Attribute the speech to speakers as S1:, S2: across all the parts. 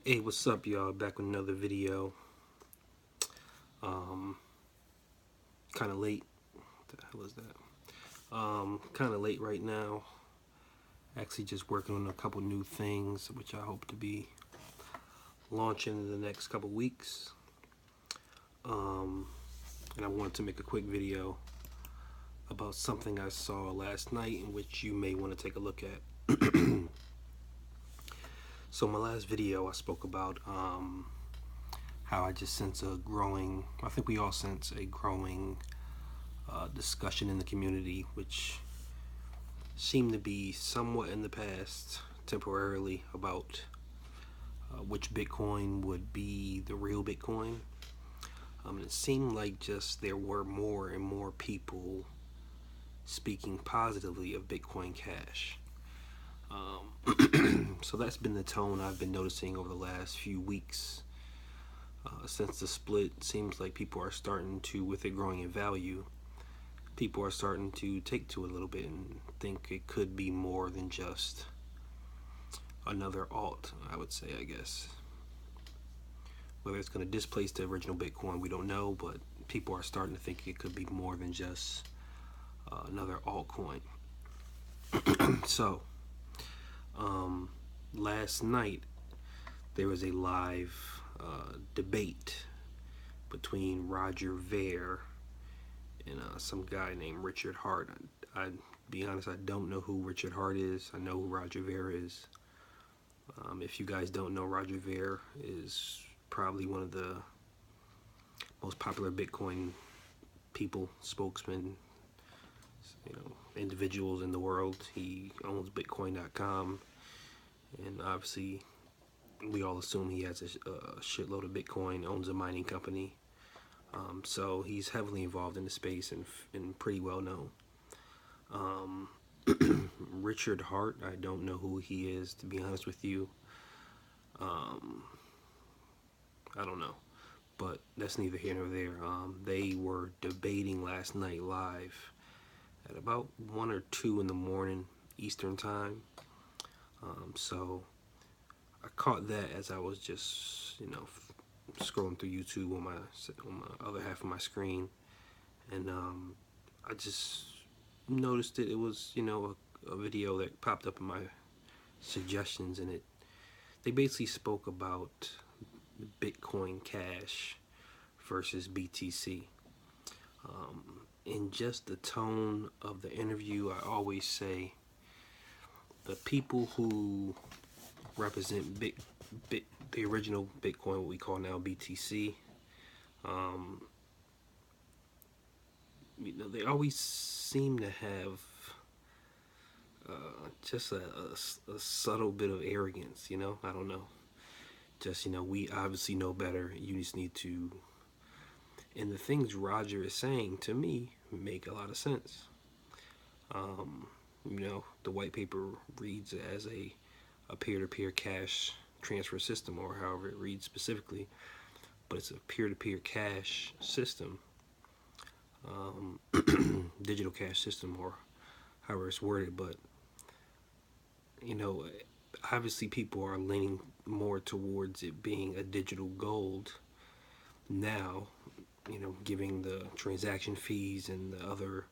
S1: Hey, what's up, y'all? Back with another video. Um, kind of late. What the hell is that? Kind of late right now. Actually, just working on a couple new things, which I hope to be launching in the next couple weeks. And I wanted to make a quick video about something I saw last night, in which you may want to take a look at. So, my last video, I spoke about how I just sense a growing, I think we all sense a growing discussion in the community, which seemed to be somewhat in the past temporarily, about which Bitcoin would be the real Bitcoin. And it seemed like just there were more and more people speaking positively of Bitcoin Cash. So that's been the tone I've been noticing over the last few weeks. Since the split, it seems like people are starting to, with it growing in value, people are starting to take to it a little bit and think it could be more than just another alt, I would say, I guess. Whether it's going to displace the original Bitcoin, we don't know, but people are starting to think it could be more than just another altcoin. So, last night there was a live debate between Roger Ver and some guy named Richard Hart. I be honest, I don't know who Richard Hart is. I know who Roger Ver is. If you guys don't know, Roger Ver is probably one of the most popular Bitcoin people, spokesmen, individuals in the world. He owns Bitcoin.com, and obviously we all assume he has a shitload of Bitcoin, owns a mining company. So he's heavily involved in the space and pretty well known. Richard Hart, I don't know who he is, to be honest with you. I don't know, but that's neither here nor there. They were debating last night live at about 1 or 2 in the morning Eastern time. So I caught that as I was just, scrolling through YouTube on my other half of my screen, and I just noticed it. It was, a video that popped up in my suggestions, and they basically spoke about Bitcoin Cash versus BTC. In just the tone of the interview, I always say the people who represent the original Bitcoin, what we call now BTC, they always seem to have just a subtle bit of arrogance, I don't know. Just, we obviously know better. You just need to. And the things Roger is saying, to me, make a lot of sense. The white paper reads it as a peer-to-peer cash transfer system, or however it reads specifically, but it's a peer-to-peer cash system, digital cash system, or however it's worded. But obviously people are leaning more towards it being a digital gold now, giving the transaction fees and the other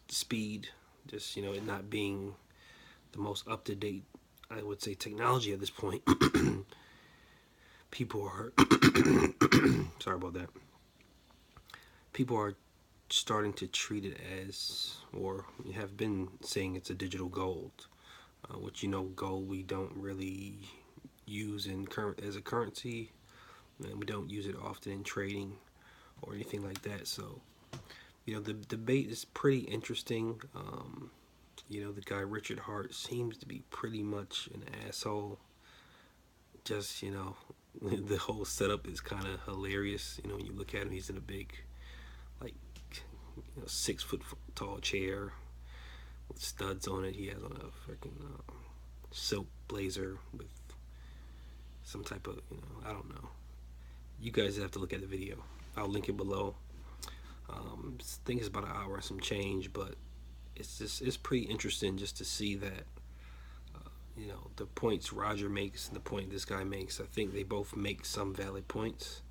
S1: speed, just, it not being the most up-to-date, I would say, technology at this point. People are sorry about that. People are starting to treat it as, or have been saying, it's a digital gold, which, gold we don't really use as a currency, and we don't use it often in trading or anything like that. So the debate is pretty interesting. The guy Richard Hart seems to be pretty much an asshole. Just, the whole setup is kind of hilarious. When you look at him, he's in a big, 6 foot tall chair with studs on it. He has on a freaking silk blazer with some type of, I don't know. You guys have to look at the video. I'll link it below. I think it's about an hour and some change, but it's pretty interesting just to see that you know, the points Roger makes and the point this guy makes, I think they both make some valid points.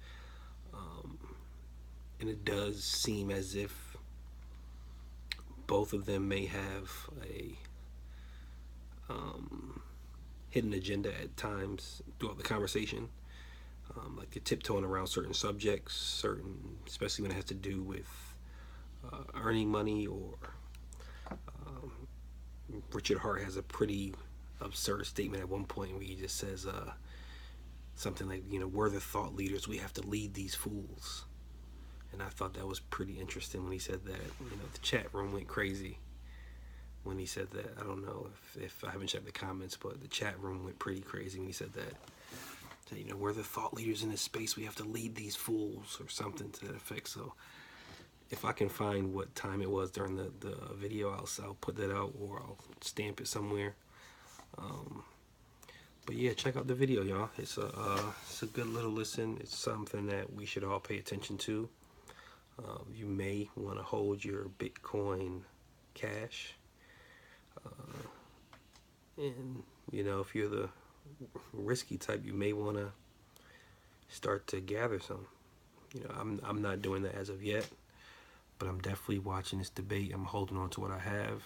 S1: And it does seem as if both of them may have a hidden agenda at times throughout the conversation. Like they're tiptoeing around certain subjects, especially when it has to do with earning money, or Richard Hart has a pretty absurd statement at one point where he just says something like, you know, we're the thought leaders, we have to lead these fools. And I thought that was pretty interesting when he said that. You know, the chat room went crazy when he said that. I don't know if I haven't checked the comments, but the chat room went pretty crazy when he said that. So, you know, we're the thought leaders in this space, we have to lead these fools, or something to that effect. So if I can find what time it was during the video, I'll put that out, or I'll stamp it somewhere. But yeah, check out the video, y'all. It's a good little listen. It's something that we should all pay attention to. You may want to hold your Bitcoin cash, and you know, if you're the risky type, you may want to start to gather some. You know, I'm not doing that as of yet, but I'm definitely watching this debate. I'm holding on to what I have.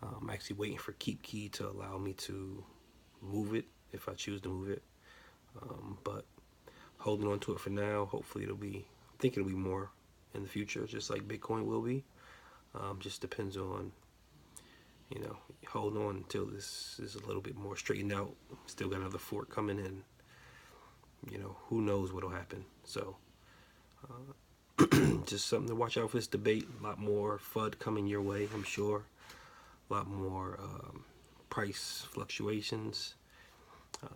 S1: I'm actually waiting for Keep Key to allow me to move it if I choose to move it, but holding on to it for now. Hopefully I think it'll be more in the future, just like Bitcoin will be. Just depends on, you know, holding on until this is a little bit more straightened out. Still got another fork coming in. You know, who knows what'll happen. So just something to watch out for this debate. A lot more FUD coming your way, I'm sure. A lot more price fluctuations.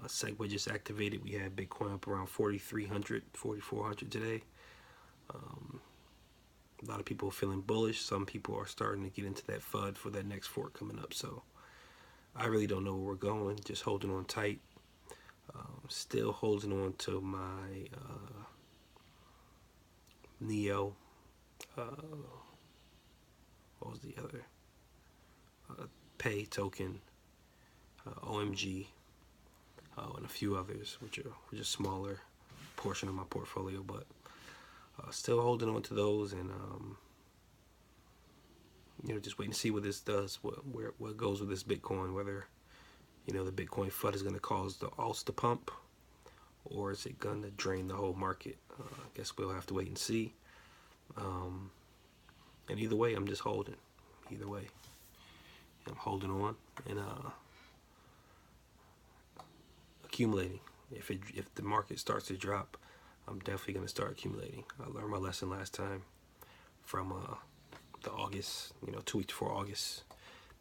S1: Segway just activated. We had Bitcoin up around 4,300, 4,400 today. A lot of people are feeling bullish. Some people are starting to get into that FUD for that next fork coming up. So I really don't know where we're going. Just holding on tight. Still holding on to my Neo. What was the other? Pay token, OMG, and a few others, which are a smaller portion of my portfolio, but still holding on to those, and you know, just waiting to see what this does, what goes with this Bitcoin, whether, you know, the Bitcoin FUD is going to cause the alts to pump, or is it going to drain the whole market? I guess we'll have to wait and see. And either way, I'm just holding. Either way, I'm holding on and accumulating. If the market starts to drop, I'm definitely going to start accumulating. I learned my lesson last time from the August, you know, 2 weeks before August,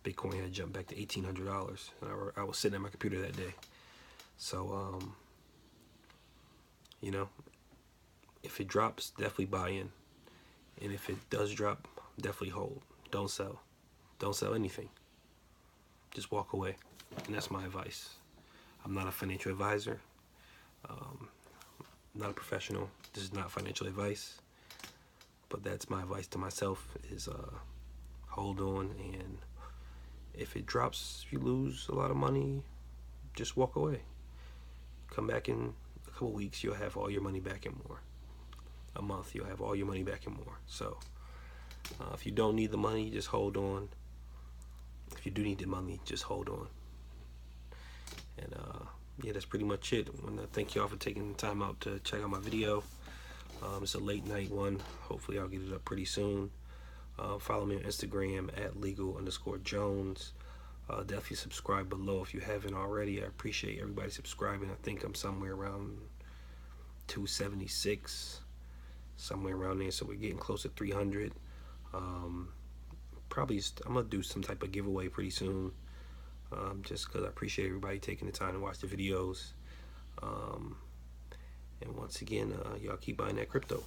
S1: Bitcoin had jumped back to $1,800, and I was sitting at my computer that day. So, you know, if it drops, definitely buy in, and if it does drop, definitely hold. Don't sell. Don't sell anything. Just walk away, and that's my advice. I'm not a financial advisor. I'm not a professional. This is not financial advice, but that's my advice to myself: is hold on, and if it drops, if you lose a lot of money, just walk away. Come back in a couple weeks, you'll have all your money back and more. A month, you'll have all your money back and more. So if you don't need the money, just hold on. If you do need the money, just hold on. And yeah, that's pretty much it. I want to thank y'all for taking the time out to check out my video. It's a late night one. Hopefully I'll get it up pretty soon. Follow me on Instagram at legal_Jones. Definitely subscribe below if you haven't already. I appreciate everybody subscribing. I think I'm somewhere around 276, somewhere around there. So we're getting close to 300. Probably I'm gonna do some type of giveaway pretty soon, just because I appreciate everybody taking the time to watch the videos. And once again, y'all keep buying that crypto.